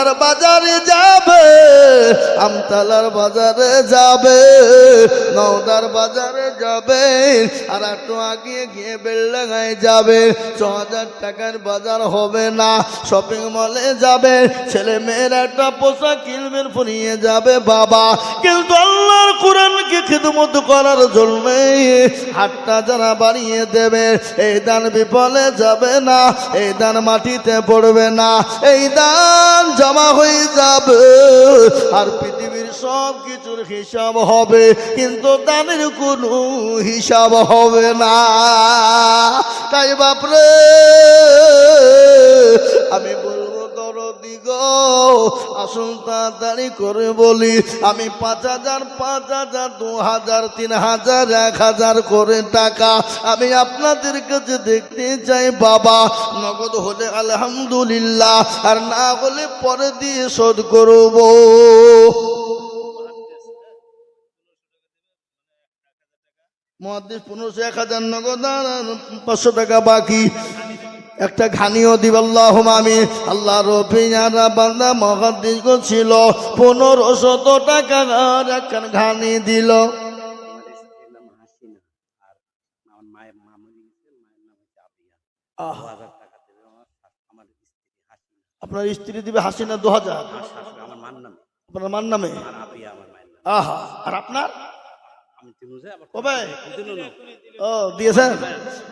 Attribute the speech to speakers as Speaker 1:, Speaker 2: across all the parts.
Speaker 1: আমতলার বাজারে যাবে, আমতলার বাজারে যাবে, নওদার বাজারে যাবে, আর একটু আগে গিয়ে বেলডাঙ্গায় যাবে। ৬,০০০ টাকার বাজার হবে না। শপিং মলে যাবে, ছেলে মেয়ের একটা পোশাক কিনবেন, পরিয়ে যাবে বাবা। কিন্তু আল্লাহর কোরআনকে খিদমত করার জন্য হাতটা যারা বাড়িয়ে দেবে, এই দান বিফলে যাবে না, এই দান মাটিতে পড়বে না, এই দান জমা হয়ে যাবে। আর পৃথিবীর সব কিছুর হিসাব হবে, কিন্তু দানের কোনো হিসাব হবে না। তাই বাপরে আমি বলবো দরদি গো, আসুন তাড়াতাড়ি করে বলি, আমি ৫,০০০, ৫,০০০, ২,০০০, ৩,০০০, ১,০০০ করে টাকা আমি আপনাদের কাছে দেখতে চাই বাবা। নগদ হলে আলহামদুলিল্লাহ, আর না হলে পরে দিয়ে শোধ করব। মুহাদ্দিস ১৫০০, ১,০০০ নগদ, আর ৫০০ টাকা বাকি। একটা ঘানিও দিব, আল্লাহুম্মা আমিন। আল্লাহ রবিয়ারা বান্দা মুহাদ্দিস গো ছিল, ১৫০০ টাকা আর একখান ঘানি দিল। আপনার স্ত্রী দিবে হাসিনা ২,০০০, আপনার মার নামে। আহা, আর আপনার ও দিয়েছেন,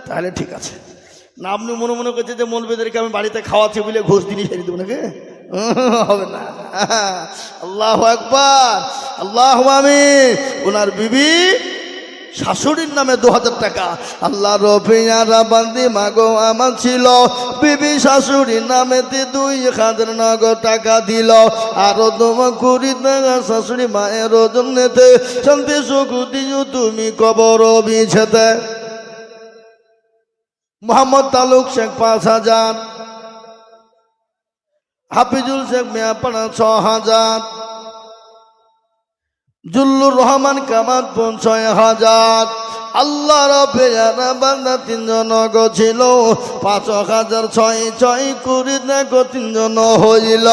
Speaker 1: তাহলে ঠিক আছে না। আপনি মনে মনে করছে যে মৌলবীদেরকে আমি বাড়িতে খাওয়াচ্ছি বলে ঘুষ দিনই ছেড়ে দেবো নাকি? হবে না। আল্লাহু আকবার, আল্লাহুম্মা আমিন। ওনার বিবি শাশুড়ির নামে ২,০০০ টাকা। আল্লাহ রবিয়ারা বান্দি মাগো আমার ছিল, বিবি শাশুড়ির নামে ২,০০০ নগদ টাকা দিল। আরো তোমার ২০ টাকা শাশুড়ি মায়ের জন্যতে শান্তি সুখ দিও তুমি কবর বিছেতে। মোহাম্মদ তালুক শেখ ৫,০০০, হাফিজুল শেখ মিয়াপাড়া ৬,০০০, জুল্লুর রহমান কামাল ৬,০০০। আল্লাহ রবিয়ারা বান্দা ৩ জন গো ছিল, ৫,০০০, ৬,৬ করে দেখো ৩ জন হইল।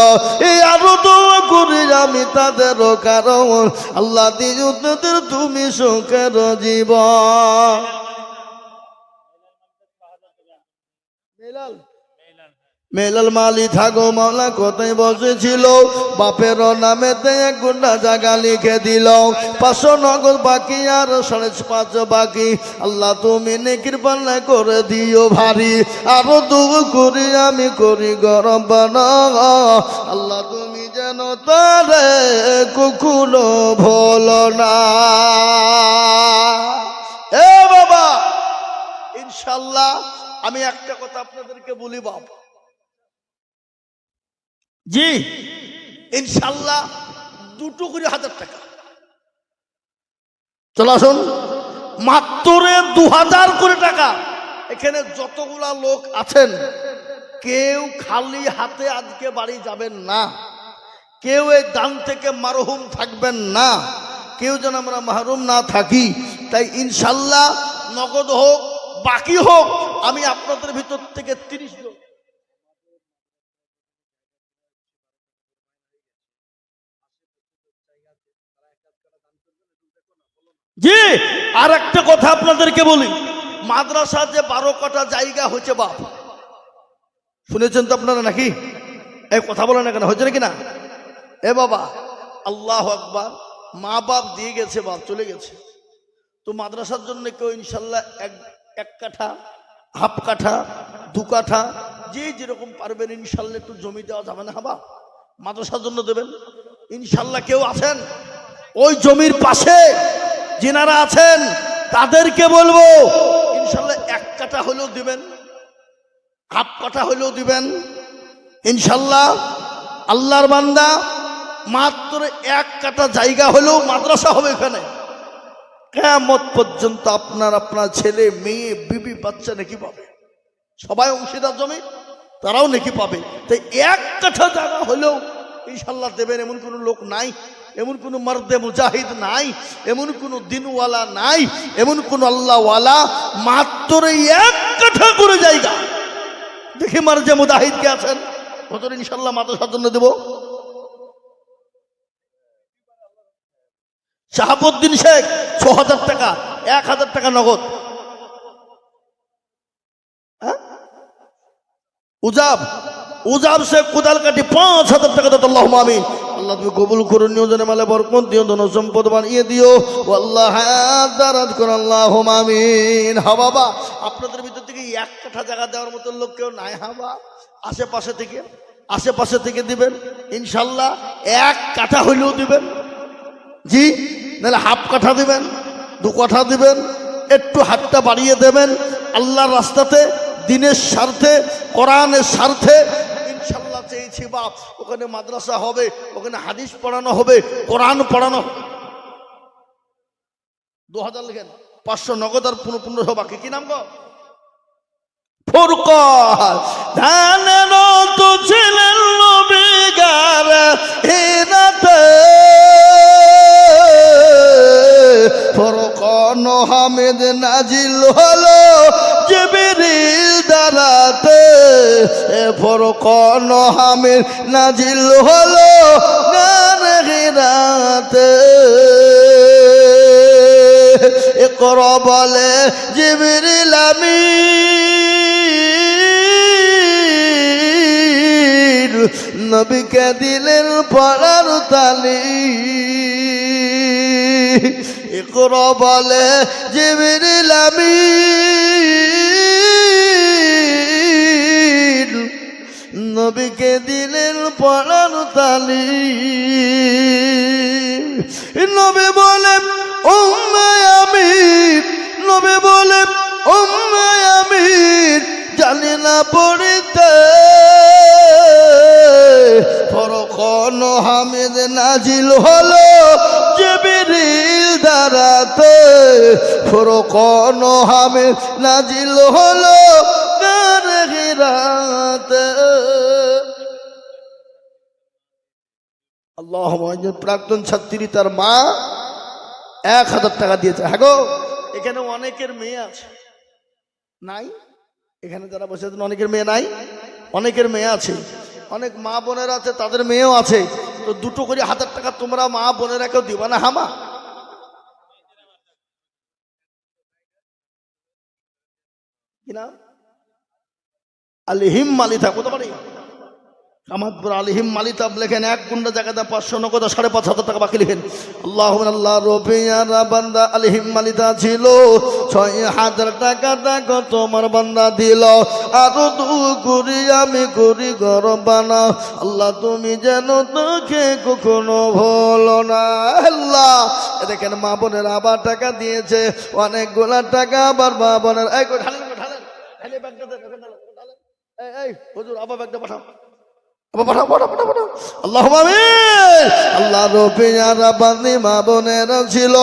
Speaker 1: এই আরো দোয়া করি আমি তাদেরও কারণ আল্লাহ দিও তাদের তুমি সুখের জীবন। মেলাল মালি থাকো মাওলা কোথায় বসেছিল, বাপের নামেতে ১ গুন্ডা জায়গা লিখে দিল। ৫০০ নগদ বাকি আর ৫.৫ বাকি। আল্লাহ তুমি নেকির পাল্লা করে দিও ভারী। আরো দোয়া করি আমি করি গরম বানা, আল্লাহ তুমি যেন তারে কখনো ভুলো না। এ বাবা, ইনশাল্লাহ আমি একটা কথা আপনাদেরকে বলি বাবা, জি ইনশাল্লাহ ২ করে ১,০০০ টাকা চলে আসুন, মাত্র ২,০০০ করে টাকা। এখানে যতগুলা লোক আছেন কেউ খালি হাতে আজকে বাড়ি যাবেন না, কেউ এই দান থেকে মারহুম থাকবেন না, কেউ যেন আমরা মাহরুম না থাকি। তাই ইনশাল্লাহ নগদ হোক বাকি হোক, আমি আপনাদের ভিতর থেকে ৩০ জন জি। আর একটা কথা আপনাদেরকে বলি, মাদ্রাসা যে ১২ কাঠা জায়গা হয়েছে বাপ, শুনেছেন তো আপনারা নাকি? এই কথা বলেন না কেন, হয়েছে নাকি না? এ বাবা, আল্লাহু আকবার, মা বাপ দিয়ে গেছে, বাপ চলে গেছে, তো মাদ্রাসার জন্য কেউ ইনশাল্লাহ ১ কাঠা, হাফ কাঠা, ২ কাঠা, যে যেরকম পারবেন ইনশাল্লাহ একটু জমি দেওয়া যাবে না বাপ, মাদ্রাসার জন্য দেবেন ইনশাল্লাহ। কেউ আছেন ওই জমির পাশে যিনারা আছেন তাদেরকে বলবো ইনশাল্লাহ ১ কাঠা হলেও দিবেন, হাফ কাঠা হলেও দিবেন ইনশাল্লাহ। আল্লাহর বান্দা, মাত্র ১ কাঠা জায়গা হলেও মাদ্রাসা হবে এখানে। কিয়ামত পর্যন্ত আপনার ছেলে মেয়ে বিবি বাচ্চা নেকি পাবে, সবাই অংশীদার জমি, তারাও নেকি পাবে। তাই ১ কাঠা জায়গা হলেও ইনশাল্লাহ দেবেন। এমন কোনো লোক নাই, এমন কোনো মর্দে মুজাহিদ নাই, এমন কোনো দিনওয়ালা নাই, এমন কোনো আল্লাহওয়ালা, মাত্র ১ কাঠা করে জায়গা। দেখি মার্জে মুজাহিদ কে আছেন, কত ইনশাল্লাহ মাদ্রাসার জন্য দেবো। শাহাবুদ্দিন শেখ ৬,০০০ টাকা, ১,০০০ টাকা নগদ। উজাব শেখ কোদালকাঠি ৫,০০০ টাকা দাও। আল্লাহুম্মা আমিন। আল্লাহ তুমি কবুল করুন, নিয়োজনে মালে বরকত দিও, ধন সম্পদ বানিয়ে দিও। আল্লাহ হাত দারাজ করুন, আল্লাহুম্মা আমিন। হ্যাঁ বাবা, আপনাদের ভিতর থেকে ১ কাঠা জায়গা দেওয়ার মতো লোক কেউ নাই? হ্যাঁ বাবা, আশেপাশে থেকে দিবেন ইনশাল্লাহ। ১ কাঠা হইলেও দিবেন, জি, নাহলে হাফ কাঠা দিবেন, 2 কাঠা দিবেন, একটু হাতটা বাড়িয়ে দেবেন আল্লাহর রাস্তাতে, দিনের স্বার্থে, কোরআনের স্বার্থে। ইনশাল্লাহ চেয়েছি বাপ, ওখানে মাদ্রাসা হবে, ওখানে হাদিস পড়ানো হবে, কোরআন পড়ানো হবে। ২,০০০ লিখেন, ৫০০ নগদ আর ১৫০০ বাকি। কি নাম গো? ফুরকান। ধানের তো ছিলেন নবীগার হিরাতে, ফুরকান হামিদ নাজিল হলো জিবরিল দ্বারাতে, ফুরকান হামিদ নাজিল হলো গান হিরাতে। ইকরা বলে জিবরিল আমিন, নবীকে দিলেন পড়ার তালিম। ইকরা বলে জিবরিল আমিন, নবীকে দিলেন পড়ার তালিম। নবী বলে উম্মে আমিন, নবী বলে উম্মে আমিন, জানি না পড়িতে। ফুরকান হামিদ নাজিল হলো জিবরিল দ্বারাতে, ফুরকান হামিদ নাজিল হলো গান হিরাতে। আল্লাহুম্মা, প্রাক্তন ছাত্রী তার মা ১,০০০ টাকা দিয়েছে। হ্যাঁ গো, এখানে অনেকের মেয়ে আছে নাই? এখানে যারা বসে আছেন অনেকের মেয়ে নাই? অনেকের মেয়ে আছে, অনেক মা বোনেরা আছে, তাদের মেয়েও আছে। তো 2টো করে ১,০০০ টাকা তোমরা মা বোনেরা কেউ দিবা না? হামা কি নাম? আলিহিম মালিতা। কত পারি? কামাতপুর আলিহিম মালিতাব লেখেন। 1 গুন্ডা জায়গাতে ৫০০ নগদ ৫,৫০০ টাকা বাকি লিখেন। আল্লাহ রবিয়ারা বান্দা আলিহিম মালিতা ছিল ৬,০০০ টাকা টাকা তোমার বান্দা দিল। আরো 2 করি আমি করি গরবানা, আল্লাহ তুমি যেন তোকে কখনো ভুলো না। আল্লাহ দেখেন, মা বোনের আবার টাকা দিয়েছে অনেকগুলা টাকা। আবার মা বোনের এই ঢালেন ঢালেন, এই হুজুর আবার ব্যাগটা পাঠাও, আল্লাহ রবিয়ারা বান্দি মা বোনেরা ছিল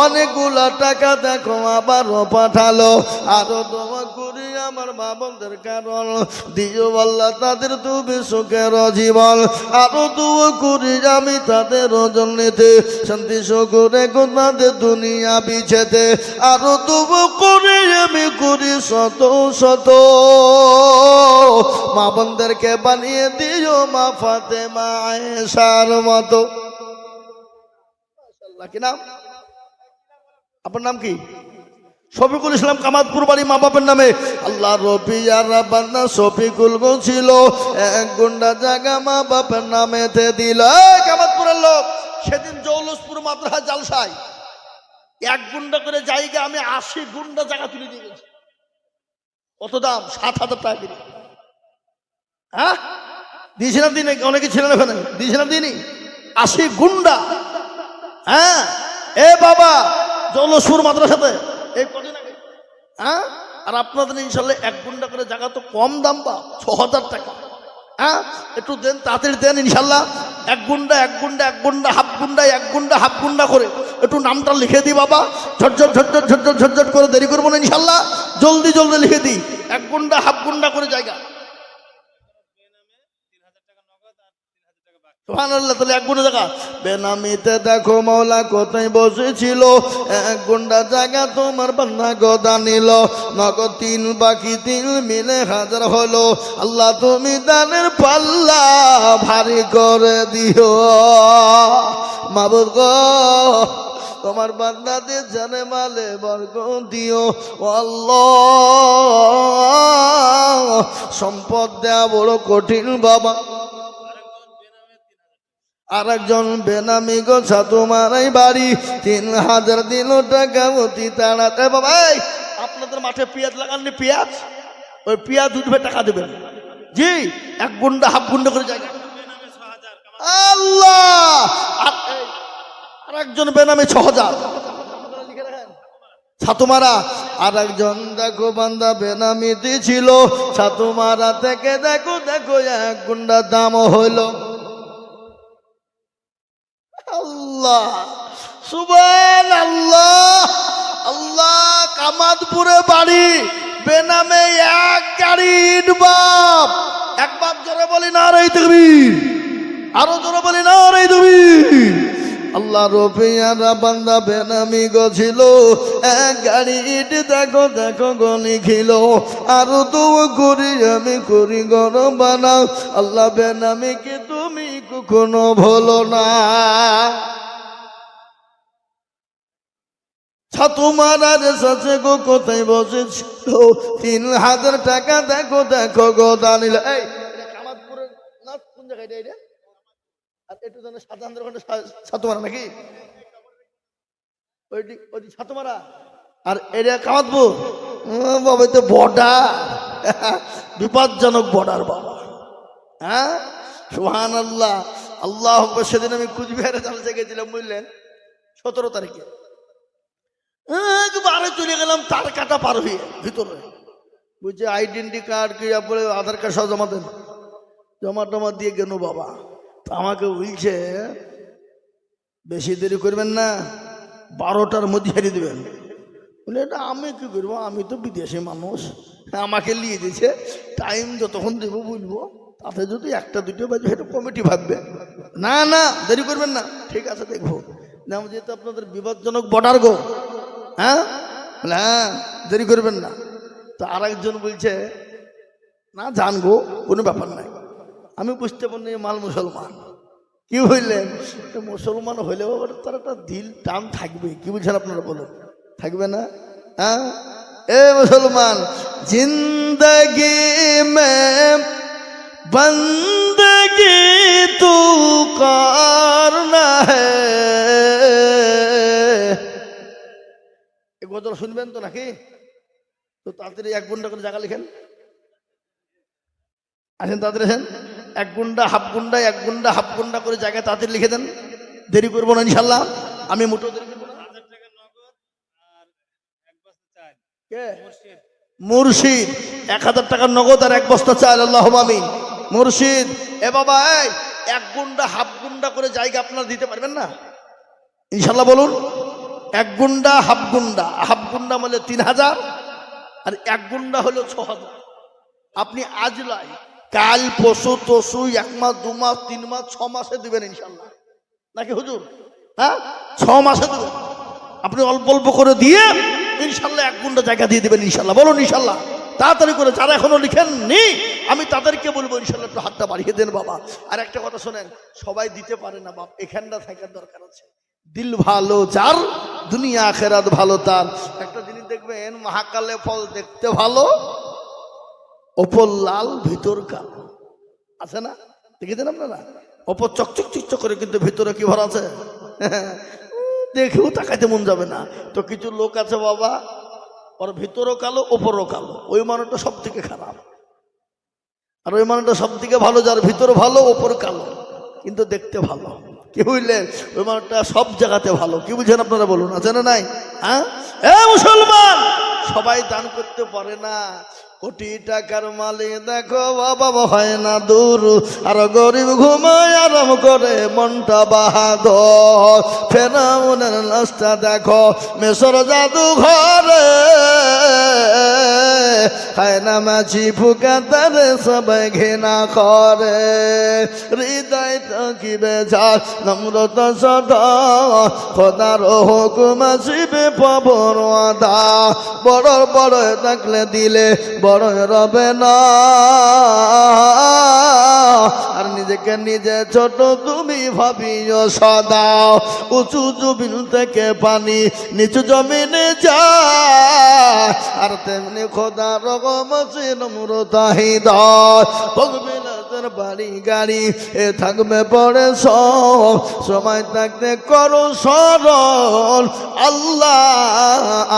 Speaker 1: অনেকগুলা টাকা, দেখো আবারও পাঠালো। আরো দোয়া করি আমার মা বোনদের কারণ দিও আল্লাহ তাদের তুমি সুখের জীবন। আরো দোয়া করি আমি তাদের জন্যতে শান্তি সুখে তাদের দুনিয়া বিছেতে। আরো দোয়া করি আমি করি শত শত মা বোনদেরকে বানিয়ে দিও মা ফাতেমা আয়েশার মতো। মাশাআল্লাহ। কি নাম আপনার? নাম কি? শফিকুল ইসলাম, কামাতপুর বাড়ি। মা বাপের নামে আল্লাহ রবিয়ারা বান্দা শফিকুল গো ছিল 1 গুন্ডা জায়গা মা বাপের নামেতে দিল। কামাতপুরের লোক সেদিন জৌলসপুর মাদ্রাসা জালসায় 1 গুন্ডা করে জায়গা আমি 80 গুন্ডা জায়গা তুলে দিয়ে গেছি। কত দাম? 7,000 টাকা কিনে। হ্যাঁ দিয়েছিলাম, দিনে অনেকে ছিলেন ওখানে, দিয়েছিলাম দিনই 80 গুন্ডা। হ্যাঁ এ বাবা, জৌলসপুর মাদ্রাসাতে এই কদিন আগে। হ্যাঁ, আর আপনাদের ইনশাল্লাহ 1 গুন্ডা করে জায়গা তো কম দাম বা 6,000 টাকা। হ্যাঁ একটু দেন, তাড়াতাড়ি দেন ইনশাল্লাহ। 1 গুন্ডা 1 গুন্ডা 1 গুন্ডা হাফ গুন্ডা 1 গুন্ডা হাফ গুন্ডা করে একটু নামটা লিখে দিই বাবা। ঝটঝট ঝটঝট ঝটঝট ঝটঝট করে দেরি করবো না ইনশাল্লাহ, জলদি জলদি লিখে দিই। 1 গুন্ডা হাফ গুন্ডা করে জায়গা। সুবহানাল্লাহ। তাহলে 1 গুন্ডা জায়গা বেনামিতে দেখো মৌলা কোথায় বসেছিল। 1 গুন্ডা জায়গা তোমার বান্দা গোদা নিল। নগদ 3 বাকি 3 মিলে 1000 হলো। আল্লাহ তুমি দানের পাল্লা ভারী করে দিও মাবুদ গো। তোমার বান্দাদের জানে মালে বরকত দিও ও আল্লাহ। সম্পদ দেয়া বড় কঠিন বাবা। আর একজন বেনামি গোছা তোমার এই বাড়ি 3000 দিল টাকা অতি তাড়াতে। বাবা আপনাদের মাঠে পেঁয়াজ লাগাননি, পেঁয়াজ ওই পেঁয়াজ উঠবে টাকা দেবেন জি, 1 গুন্ডা হাফ গুন্ডা করে জায়গা। আল্লাহ। আর একজন বেনামি 6000 ছাতুমারা। আর একজন দেখো বান্দা বেনামিতে ছিল ছাতুমারা থেকে, দেখো দেখো 1 গুন্ডা দাম হইল। আল্লাহ সুবহানাল্লাহ। আল্লাহ কামাদপুরে বাড়ি, বেনামে 1 গাড়ি ইট বাপ। এক বাপ জোরে বলি নারে তাকবীর, আরো জোরে বলি নারে তাকবীর। আল্লাহ রফিয়ারা বান্দা বেনামি গছিল 1 গাড়ি ইট, দেখো দেখো গনি খিল। আরো তো করি আমি করি গরম বানাও। আল্লাহ বেনামিকে তুমি কখনো ভুলো না। ছাতুমারার সাথে গো কোথায় বসেছিল 3000 টাকা, দেখো দেখো গো দানিল। এই কামাদপুরের না কোন জায়গায় এটা? আর একটু জানো 7 ঘন্টা ছাতুমারা নাকি ওই ছাতুমারা। আর এটা কামাদপুর বাবা, তো বর্ডার, বিপজ্জনক বর্ডার বাবা। হ্যাঁ সুবহানাল্লাহ। আল্লাহ আকবার। সেদিন আমি কুচবিহারে জালসা গেছিলাম বুঝলেন, 17 তারিখে। একবারে চলে গেলাম তার কাটা পার হয়ে ভিতরে, বুঝছে আইডেন্টি কার্ড কি পরে আধার কার্ড সব জমা দেন, জমা টমা দিয়ে গেল বাবা। তো আমাকে বলছে বেশি দেরি করবেন না, 12টার মধ্যে হারিয়ে দেবেন। বলে এটা আমি কি করবো, আমি তো বিদেশি মানুষ, আমাকে নিয়ে দিয়েছে টাইম যতক্ষণ দেবো বলবো, তাতে যদি 1টা 2টা বাজে সেটা কমিটি ভাববে। না না দেরি করবেন না, ঠিক আছে দেখবো। যেহেতু আপনাদের বিপজ্জনক বর্ডার গো, হ্যাঁ হ্যাঁ দেরি করবেন না। তো আর একজন বলছে না জানবো কোনো ব্যাপার নাই। আমি বুঝতে পারিনি মাল মুসলমান, কি বললেন মুসলমান হইলেও তার একটা দিল টান থাকবে, কি বুঝছেন আপনারা বলুন, থাকবে না? হ্যাঁ এ মুসলমান, জিন্দগি মে বন্দগি তু করনা হ্যায়। গজল শুনবেন তো নাকি? তো তাড়াতাড়ি 1 গুন্ডা করে জায়গা লিখেন, আসেন তাড়াতাড়ি আসেন। 1 গুন্ডা হাফ গুন্ডা 1 গুন্ডা হাফ গুন্ডা করে জায়গায় তাড়াতাড়ি লিখে দেন, দেরি করবো না ইনশাল্লাহ। আমি মোটেও দেরি করবো না। কে? মুর্শিদ 1000 টাকা নগদ আর 1 বস্তা চাল। আল্লাহুম্মা আমিন। মুর্শিদ এ বাবা, এই 1 গুন্ডা হাফ গুন্ডা করে জায়গা আপনারা দিতে পারবেন না ইনশাল্লাহ বলুন? 1 গুন্ডা হাফ গুন্ডা, হাফ গুন্ডা মানে 3000 আর 1 গুন্ডা হলো 6000। আপনি আজ লাই কাল পশু তসু 1 মাস 2 মাস 3 মাস 6 মাসে দিবেন ইনশাল্লাহ, নাকি হুজুর? হ্যাঁ 6 মাসে দেবেন আপনি, অল্প অল্প করে দিয়ে ইনশাল্লাহ 1 গুন্ডা জায়গা দিয়ে দেবেন ইনশাল্লাহ বলুন ইনশাল্লাহ। তাড়াতাড়ি করে, যারা এখনো লিখেননি আমি তাদেরকে বলবো ইনশাল্লাহ একটু হাতটা বাড়িয়ে দেন বাবা। আর একটা কথা শোনেন, সবাই দিতে পারে না বাপ, এখানটা থাকার দরকার আছে। দিল ভালো যার দুনিয়া আখেরাত ভালো তার। একটা জিনিস দেখবেন, মহাকালে ফল দেখতে ভালো, ওপর লাল ভিতর কালো, আছে না? দেখেছেন আপনারা? ওপর চকচক চিকচক করে কিন্তু ভিতরে কি ভরা আছে দেখেও তাকাইতে মন যাবে না। তো কিছু লোক আছে বাবা, ওর ভিতরও কালো ওপরও কালো, ওই মানুষটা সব থেকে খারাপ। আর ওই মানুষটা সব থেকে ভালো যার ভিতর ভালো ওপর কালো কিন্তু দেখতে ভালো, কি বুঝলেন? ওই মানুষটা সব জায়গাতে ভালো, কি বুঝলেন আপনারা বলুন, আছে না নাই? হ্যাঁ এ মুসলমান, সবাই দান করতে পারে না। কোটি টাকার মালিক দেখো বাবা হয় না দূর, আর গরিব ঘুমায় আরাম করে মনটা বাহাদুর। ফেরাউনের লাশটা দেখো মিশর জাদু ঘরে, খায় না মাছি ফুকা তারে সবাই ঘৃণা করে। হৃদয় কি বেজার নম্রতা সদা, খোদার হুকুম আসিবে পাবর আদা। বড় বড় থাকলে দিলে বড় রবে না, আর নিজেকে নিজে ছোট তুমি ভাবিও সদা উঁচু জমিন থেকে পানি নিচু জমিনে যায় আর তেমনি খোদা রকম নম্রতাহিদা বাড়ি গাড়ি এ থাকবে পরে সব সময় থাকতে করো স্মরণ আল্লাহ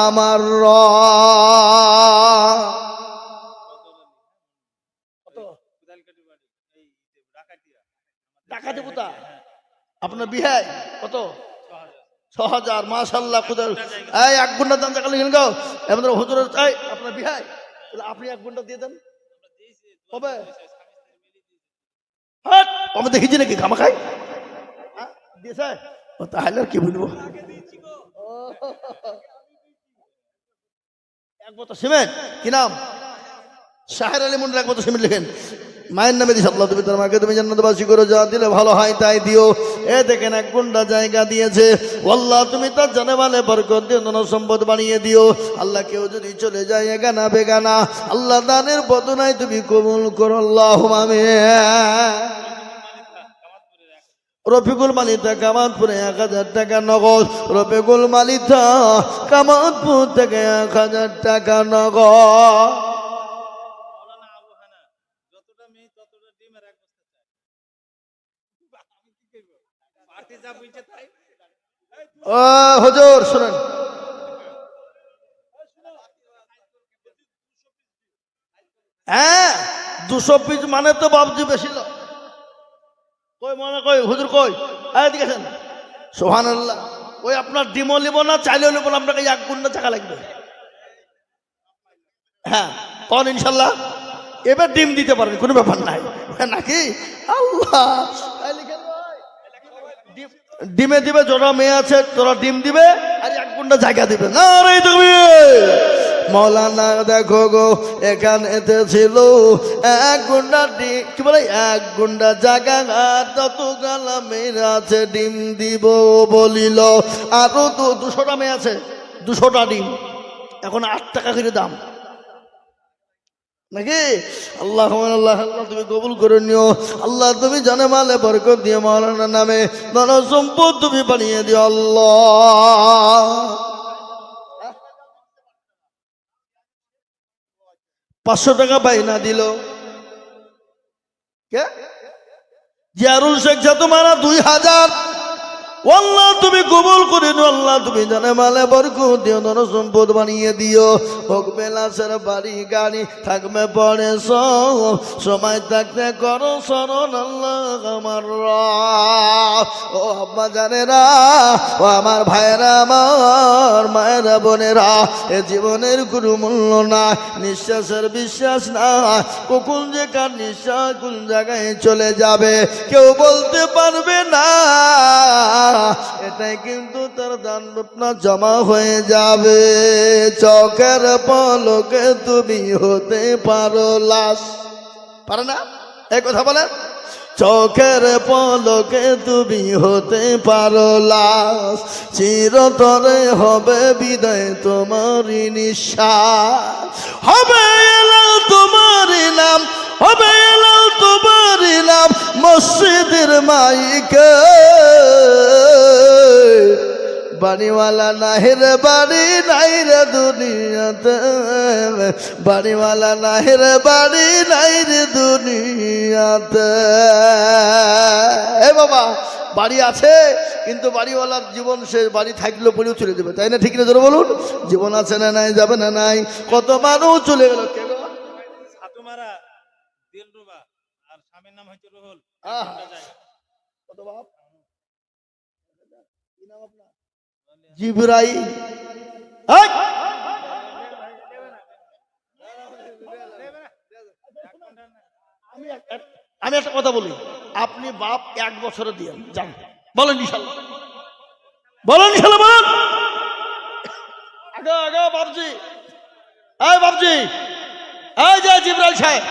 Speaker 1: আমার আপনার বিহাই কত ৬,০০০ মাশাআল্লাহ খুদার এই ১ ঘন্টা দাম দেখালে গেল গাও আমাদের হুজুরের চাই আপনার বিহাই আপনি ১ ঘন্টা দিয়ে দেন কবে আমি দেখিছি নাকি খামা খাই দিয়েছে তাহলে আর কি বলবো ১ বোতল সিমেন্ট কি নাম শাহের আলী মুন্ডার ১ বোতল সিমেন্ট লিখেন মায়ের নামে দিস আল্লাহ তুমি তার মাকে তুমি জান্নাতবাসী করো যা দিলে ভালো হয় তাই দিও এ দেখেন ১ ঘন্টা জায়গা দিয়েছে আল্লাহ তুমি তার জানে মানে বরকত দিও ধন সম্পদ বানিয়ে দিও আল্লাহ কেউ যদি চলে যায় এগানা বেগানা আল্লাহ দানের বদনায় তুমি কবুল করো আল্লাহুম্মা আমিন রফিকুল মালিতা কামাতপুরে ১,০০০ টাকা নগদ রফিকুল মালিতা কামাতপুর থেকে ১,০০০ টাকা নগদ ও হুজুর শুনেন হ্যাঁ ২০০ পিস মানে তো বাবজি বেশি কই মনে কই হুজুর কই এদিকে আসেন সুবহানাল্লাহ ওই আপনার ডিমও নিব না চাইলেও নিব না আপনাকে ১ ঘন্টা টাকা লাগবে হ্যাঁ কোন ইনশাল্লাহ এবার ডিম দিতে পারবেন কোনো ব্যাপার নাই নাকি আল্লাহ ডিমে দিবে যারা মেয়ে আছে তোরা ডিম দিবে আর ১ ঘন্টা জায়গা দিবে না রে তুমি মৌলানা দেখো গো এখানেতে ছিল ১ ঘন্টা কি বলে ১ ঘন্টা জায়গা তত গালা মেয়ে আছে ডিম দিব বলিল আরো তো ২০০টা মেয়ে আছে ২০০টা ডিম এখন ৮ টাকা করে দাম নাকি আল্লাহ আল্লাহ আল্লাহ তুমি কবুল করে নিও আল্লাহ তুমি জানে মালে বরকত দিয়ে মাওলানার নামে ধন সম্পদ তুমি বানিয়ে দিও আল্লাহ ৫০০ টাকা বাইনা দিল কে জিয়ারুল শেখ তোমারা ২,০০০ আল্লাহ তুমি কবুল করে নিও আল্লাহ তুমি জানে মালে বরকত দিও ধন সম্পদ বানিয়ে দিও হোক বেলাসের বাড়ি গাড়ি থাকবে পরে সব সময় থাকতে করো স্মরণ আল্লাহ আমার ও আব্বা জানেরা ও আমার ভাইয়েরা আমার মায়েরা বোনেরা এ জীবনের কোনো মূল্য না নিঃশ্বাসের বিশ্বাস না কখন যে কার নিঃশ্বাস কোন জায়গায় চলে যাবে কেউ বলতে পারবে না এটাই কিন্তু তার দান রত্ন জমা হয়ে যাবে চোখের পলকে তুমি হতে পারো লাশ পারে না এই কথা বলেন চোখের পলকে তুমি হতে পারো লাশ চিরতরে হবে বিদায় তোমারই নিঃশ্বাস হবে এলো তোমারই নাম হবে এলো তোমারই নাম মসজিদের মাইকে বাড়িওয়ালা নাহিরে বাড়ি নাই রে দুনিয়াতে বাড়িওয়ালা নাহিরে বাড়ি নাই রে দুনিয়াতে এ বাবা বাড়ি আছে কিন্তু বাড়িওয়ালার জীবন সে বাড়ি থাকলেও পড়েও চলে যাবে তাই না ঠিক না জোরে বলুন জীবন আছে না নাই যাবে না নাই কত মানুষ চলে গেল কে গো সাতুমারা দিলরুবা আর স্বামীর নাম হচ্ছে রুহুল কত বাপ কি নাম আপনার জিবরাইল আমি একটা কথা বলি আপনি বাপ 1 বছরে দিয়ে যান বলেন ইনশাআল্লাহ বলেন ইনশাআল্লাহ বলেন আগে আগে বাপজি এই বাপজি এই যে জিবরাইল সাহেব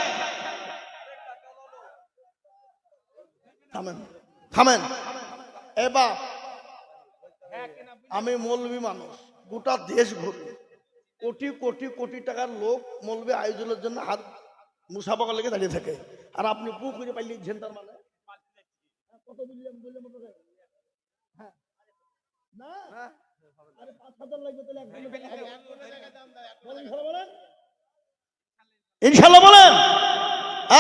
Speaker 1: থামেন থামেন এ বাপ আমি মৌলবী মানুষ গোটা দেশ ঘুরি কোটি কোটি কোটি টাকার লোক মৌলবী আয়োজনের জন্য হাত মুসাফা লেগে দাঁড়িয়ে থাকে আর আপনি পু করে পাইলেন তার মানে কত বললাম বললাম আপনাকে? হ্যাঁ না আরে 5,000 লাগবে তাহলে একদম বলেন ভালো বলেন ইনশাআল্লাহ বলেন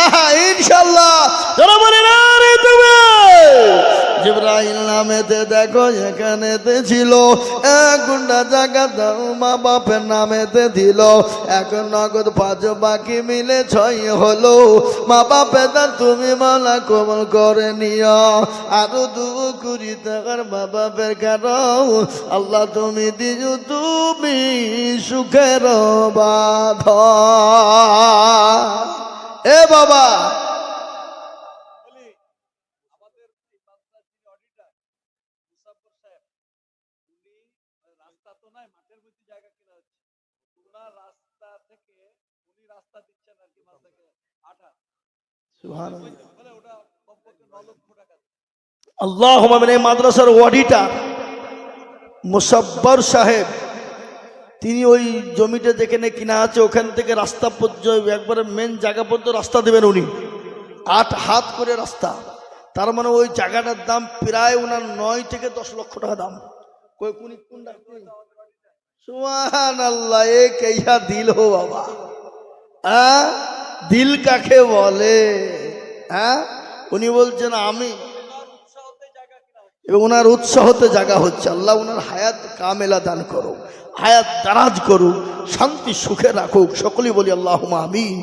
Speaker 1: আহা ইনশাআল্লাহ যারা বলেন আরে তুমি জিবরাইল নামেতে দেখো এখানেতে ছিল এক গুন্ডা জায়গা দাও মা বাপের নামেতে দিল এখন নগদ 5 বাকি মিলে 6 হলো মা বাপে তা তুমি মালা কবল করে নিও আরো 2 কোটি টাকার মা বাপের কারণ আল্লাহ তুমি দিও তুমি সুখের বাধা এ বাবা আল্লাহ মাদ্রাসার অডিটর মুসাব্বর সাহেব তিনি ওই জমিটা যেখানে কিনা আছে ওখান থেকে রাস্তা পর্যন্ত একবারে মেন জায়গা পর্যন্ত রাস্তা দেবেন উনি 8 হাত করে রাস্তা তার মানে ওই জায়গাটার দাম প্রায় ওনার 9 থেকে 10 লক্ষ টাকা দাম কই কোনটা সুবহানাল্লাহ এ কেয়া দিল হো বাবা দিল কাকে বলে উনি বলছেন আমি এবং ওনার উৎসাহতে জায়গা হচ্ছে আল্লাহ ওনার হায়াত কামেলা দান করো হায়াত দারাজ করুক শান্তি সুখে রাখুক সকলেই বলি আল্লাহুম্মা আমিন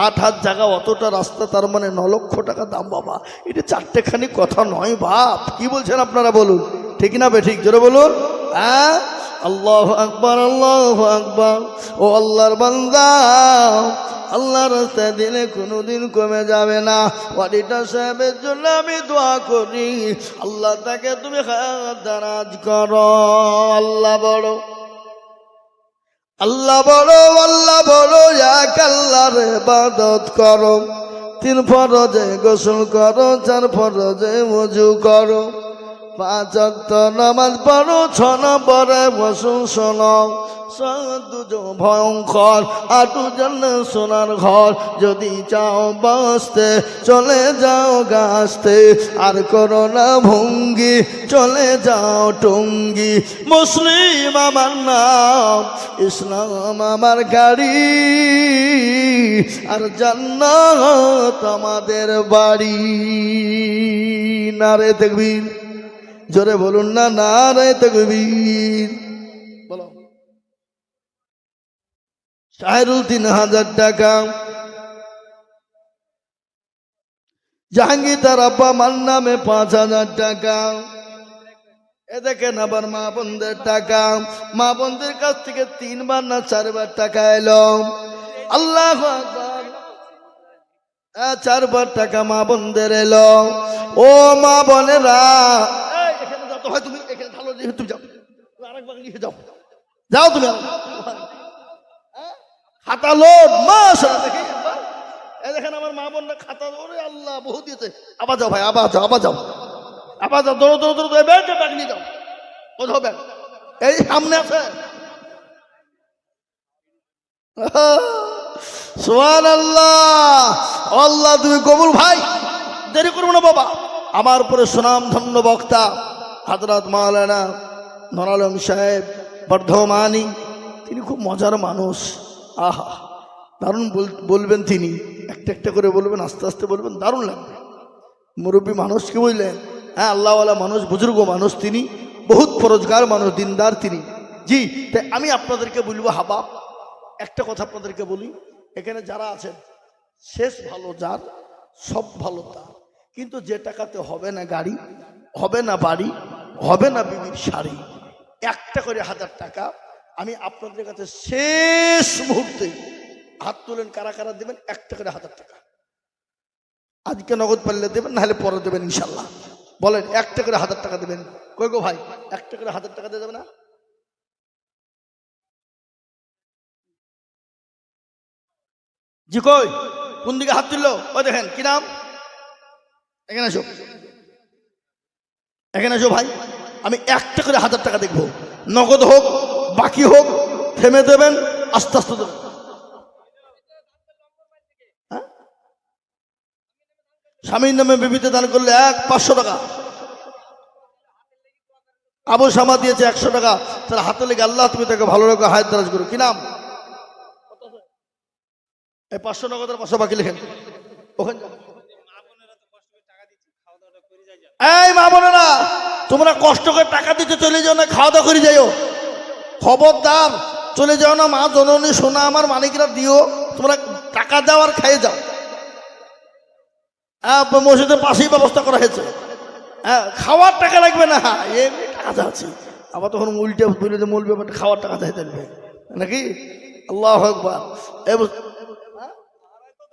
Speaker 1: 8 হাত জায়গা অতটা রাস্তা তার মানে 9 লক্ষ টাকা দাম বাবা এটা চারটেখানি কথা নয় বাপ কি বলছেন আপনারা বলুন ঠিক না বেঠিক জোরে বলুন আল্লাহু আকবার ও আল্লাহর বান্দা আল্লাহর রাস্তায় দিলে কোনোদিন কমে যাবে না অডিটর সাহেবের জন্য আমি দোয়া করি আল্লাহ তাকে তুমি হায়াত দারাজ করো আল্লাহ বড় এক আল্লাহর ইবাদত করো 3 ফরজে গোসল করো 4 ফরজে ওযু করো 5 ওয়াক্ত নামাজ পড়ো 6 নম্বরে গোসল শোনো ভয়ঙ্কর আটু জন্য সোনার ঘর যদি চাও বাঁচতে চলে যাও গাছতে আর করো না ভঙ্গি চলে যাও টঙ্গি মুসলিম আমার নাম ইসলাম আমার গাড়ি আর জান্নাত আমাদের বাড়ি নারে তাকবীর জোরে বলুন না নারে তাকবীর বলো শাহরুল 3,000 টাকা জাহাঙ্গীর তার আব্বা মার নামে 5,000 টাকা এ দেখেন আবার মা বোনদের টাকা মা বোনদের কাছ থেকে 3 বার না 4 বার টাকা এলো আল্লাহু আকবার 4 বার টাকা মা বোনদের এলো ও মা বোনেরা এখানে যত হয় তুমি এখানে ভালো তুমি যাও আরেকবার লিখে যাও যাও তুমি খাতা লোড মাশাআল্লাহ দেখি এই দেখেন আমার মা বোনরা খাতা ওরে আল্লাহ বহু দিয়েছে আবার যাও ভাই আবার যাও দৌড়ো ব্যাগ নিয়ে যাও কোথাও ব্যাগ এই সামনে আছে সুবহানাল্লাহ আল্লাহ তুমি কবুল ভাই দেরি করবো না বাবা আমার উপরে সুনাম ধন্য বক্তা হযরত মাওলানা নূর আলম সাহেব বর্ধমানী তিনি খুব মজার মানুষ আহা দারুণ বলবেন তিনি একটা করে বলবেন আস্তে আস্তে বলবেন দারুণ লাগবে মুরব্বী মানুষ কি বুঝলেন আল্লাহওয়ালা মানুষ বুজুর্গ মানুষ তিনি বহুত ফরজগার মানুষ দিনদার তিনি জি তাই আমি আপনাদেরকে বলবো হাবাব একটা কথা আপনাদেরকে বলি এখানে যারা আছেন শেষ ভালো যার সব ভালো তার কিন্তু যে টাকাতে হবে না গাড়ি হবে না বাড়ি হবে না বিবির শাড়ি একটা করে 1000 টাকা আমি আপনাদের কাছে শেষ মুহূর্তে হাত তুলেন কারা কারা দেবেন একটা করে 1000 টাকা আজকে নগদ পারলে দেবেন নাহলে পরে দেবেন ইনশাল্লাহ বলেন একটা করে 1000 টাকা দেবেন কই গো ভাই একটা করে 1000 টাকা দিয়ে দেবে না জি কই কোন দিকে হাত তুললো ওই দেখেন কি নাম এখানে এসো ভাই আমি একটা করে 1000 টাকা দেখবো নগদ হোক বাকি হোক থেমে দেবেন আস্তে আস্তে দেবেন স্বামীর নামে বিবিতে দান করলে 500 টাকা। আবু শামা দিয়েছে 100 টাকা। তার হাতে লেগে আল্লাহ তুমি তাকে ভালো রেখো, হায়াত দারাজ করো। কি নাম? এই 500 টাকা তার পাশে বাকি লিখেন ওখানে। এই মা বোনেরা, তোমরা কষ্ট করে টাকা দিতে চলে যাও না, খাওয়া দাওয়া করে যাইও। খবরদার চলে যাও না, মা জননী সোনা আমার মানিকরা দিও। তোমরা টাকা দাও আর খাইয়ে যাও। মসজিদের পাশেই ব্যবস্থা করা হয়েছে। খাওয়ার টাকা লাগবে না, এমনি টাকা যাচ্ছে। আবার তখন উল্টে বলে যে মূল ব্যাপারটা খাওয়ার টাকা চাইতে থাকবে নাকি? আল্লাহু আকবার।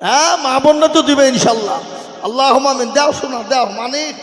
Speaker 1: হ্যাঁ, মা বোনরা তো দিবে ইনশাল্লাহ। আল্লাহুম্মা আমিন। দাও শোনা, দাও মানিক।